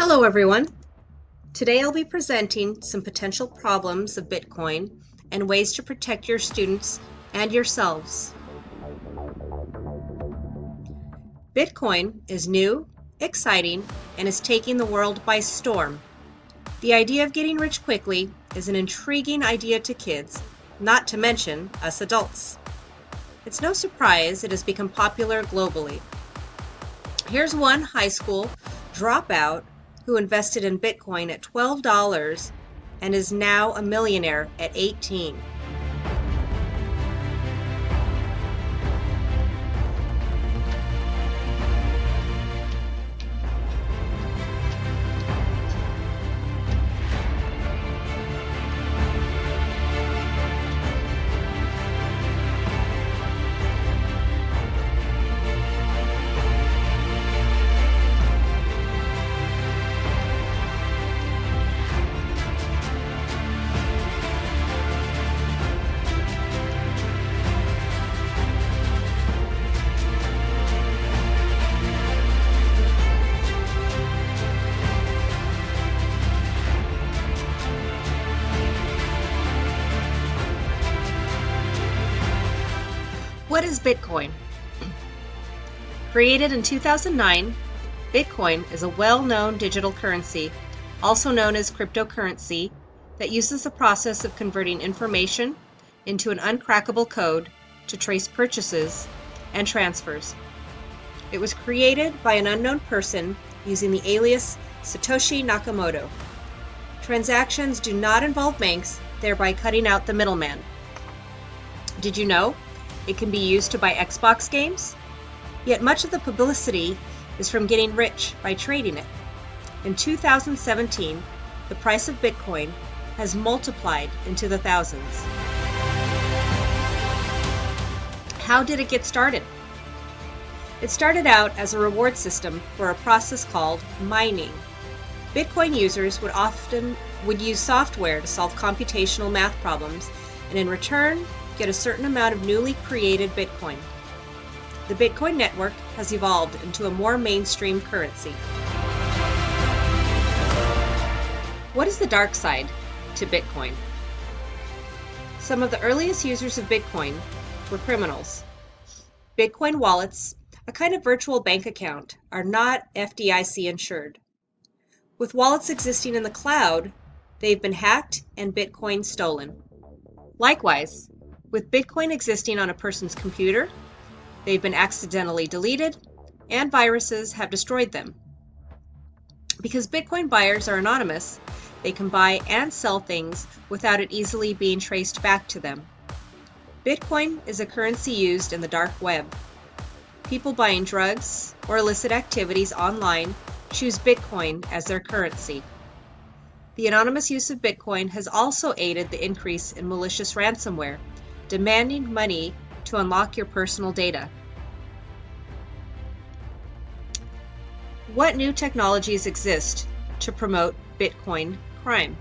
Hello everyone. Today I'll be presenting some potential problems of Bitcoin and ways to protect your students and yourselves. Bitcoin is new, exciting, and is taking the world by storm. The idea of getting rich quickly is an intriguing idea to kids, not to mention us adults. It's no surprise it has become popular globally. Here's one high school dropout who invested in Bitcoin at $12 and is now a millionaire at 18. What is Bitcoin? Created in 2009, Bitcoin is a well-known digital currency, also known as cryptocurrency, that uses the process of converting information into an uncrackable code to trace purchases and transfers. It was created by an unknown person using the alias Satoshi Nakamoto. Transactions do not involve banks, thereby cutting out the middleman. Did you know it can be used to buy Xbox games? Yet much of the publicity is from getting rich by trading it. In 2017, the price of Bitcoin has multiplied into the thousands. How did it get started? It started out as a reward system for a process called mining. Bitcoin users would use software to solve computational math problems, and in return, get a certain amount of newly created Bitcoin. The Bitcoin network has evolved into a more mainstream currency. What is the dark side to Bitcoin? Some of the earliest users of Bitcoin were criminals. Bitcoin wallets, a kind of virtual bank account, are not FDIC insured. With wallets existing in the cloud, they've been hacked and Bitcoin stolen. Likewise, with Bitcoin existing on a person's computer, they've been accidentally deleted, and viruses have destroyed them. Because Bitcoin buyers are anonymous, they can buy and sell things without it easily being traced back to them. Bitcoin is a currency used in the dark web. People buying drugs or illicit activities online choose Bitcoin as their currency. The anonymous use of Bitcoin has also aided the increase in malicious ransomware, demanding money to unlock your personal data. What new technologies exist to promote Bitcoin crime?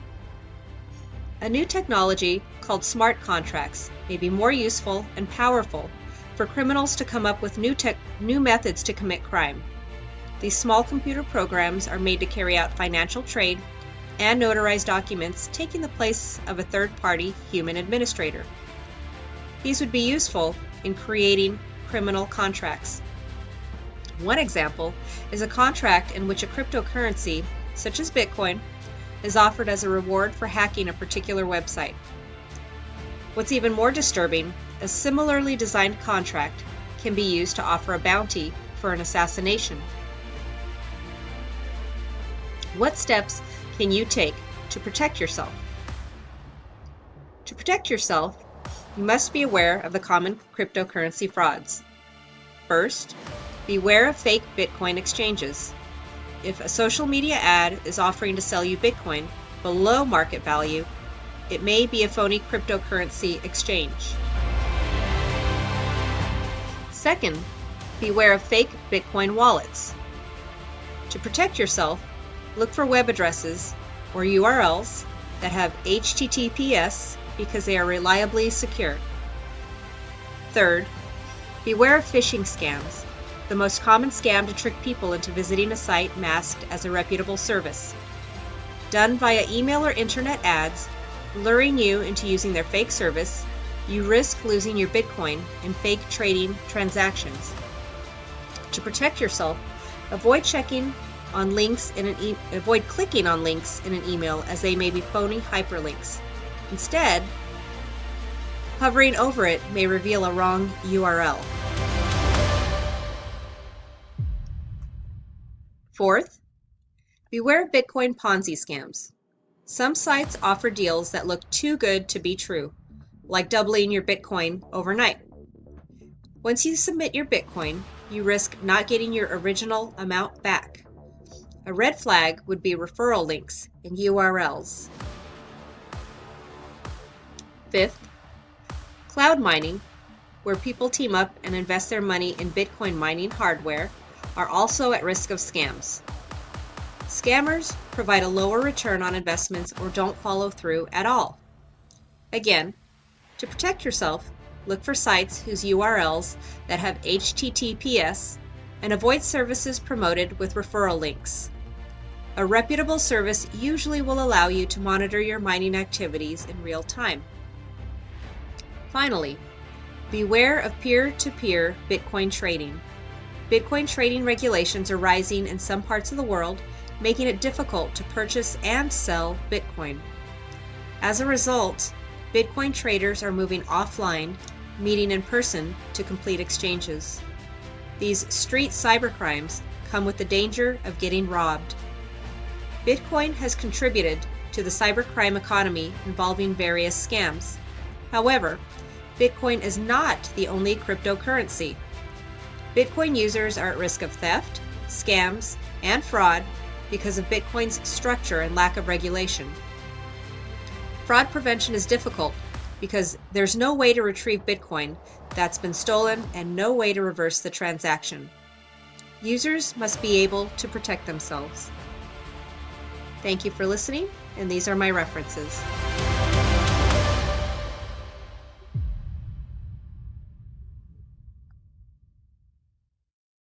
A new technology called smart contracts may be more useful and powerful for criminals to come up with new methods to commit crime. These small computer programs are made to carry out financial trade and notarize documents, taking the place of a third-party human administrator. These would be useful in creating criminal contracts. One example is a contract in which a cryptocurrency, such as Bitcoin, is offered as a reward for hacking a particular website. What's even more disturbing, a similarly designed contract can be used to offer a bounty for an assassination. What steps can you take to protect yourself? To protect yourself, you must be aware of the common cryptocurrency frauds. First, beware of fake Bitcoin exchanges. If a social media ad is offering to sell you Bitcoin below market value, it may be a phony cryptocurrency exchange. Second, beware of fake Bitcoin wallets. To protect yourself, look for web addresses or URLs that have HTTPS because they are reliably secure. Third, beware of phishing scams. the most common scam to trick people into visiting a site masked as a reputable service. Done via email or internet ads, luring you into using their fake service, you risk losing your Bitcoin in fake trading transactions. To protect yourself, avoid clicking on links in an email, as they may be phony hyperlinks. Instead, hovering over it may reveal a wrong URL. Fourth, beware of Bitcoin Ponzi scams. Some sites offer deals that look too good to be true, like doubling your Bitcoin overnight. Once you submit your Bitcoin, you risk not getting your original amount back. A red flag would be referral links and URLs. Fifth, cloud mining, where people team up and invest their money in Bitcoin mining hardware, are also at risk of scams. Scammers provide a lower return on investments or don't follow through at all. Again, to protect yourself, look for sites whose URLs that have HTTPS and avoid services promoted with referral links. A reputable service usually will allow you to monitor your mining activities in real time. Finally, beware of peer-to-peer Bitcoin trading. Bitcoin trading regulations are rising in some parts of the world, making it difficult to purchase and sell Bitcoin. As a result, Bitcoin traders are moving offline, meeting in person to complete exchanges. These street cybercrimes come with the danger of getting robbed. Bitcoin has contributed to the cybercrime economy involving various scams. However, Bitcoin is not the only cryptocurrency. Bitcoin users are at risk of theft, scams, and fraud because of Bitcoin's structure and lack of regulation. Fraud prevention is difficult because there's no way to retrieve Bitcoin that's been stolen and no way to reverse the transaction. Users must be able to protect themselves. Thank you for listening, and these are my references.